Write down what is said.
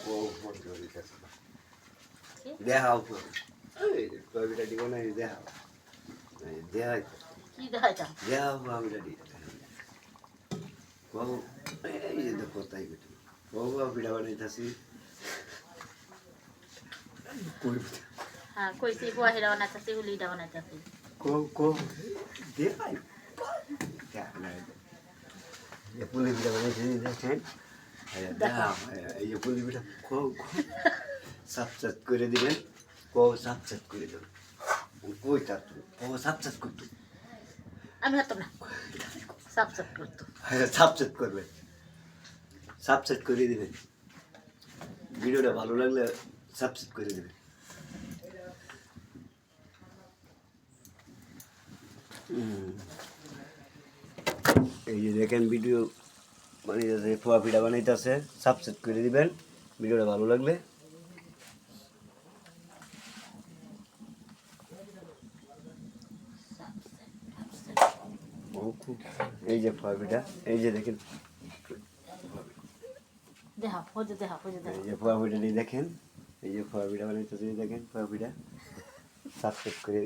ও phone করে দিতেছে দেখাও এই কবিটা দিব না দেখাও দেখাই কি দেখাইতাম দেখাও কবিটা দি বাবু এই যে দেখো তাই বেটি বাবু কবিটা বানাইতেছি হ্যাঁ কইছি পোয়াহিরা বানাইতেছি হুলিটা বানাইতেছি কো দেখাই ये पुली बिटा बने थे দেখেন দেখাও এই যে পুলি বিটা কো সাবসাত করে দিবেন কো সাবসাত করে দেবেন কইতা তো কো সাবসাত করতো আমি হাততাম না সাবসাব করতো সাবসাত করবেন সাবসাত করে দিবেন ভিডিওটা ভালো লাগলে সাবসাত করে দিবেন এই যে দেখেন ভিডিও বানাইতেছে পোয়া পিঠা বানাইতেছে সাবস্ক্রাইব করে দিবেন ভিডিওটা ভালো লাগলে এই যে পোয়া পিঠা এই যে দেখেন এই যে পোয়া পিঠাটি দেখেন এই যে পোয়া পিঠা বানাইতেছে দেখেন পোয়া পিঠা সাবস্ক্রাইব করে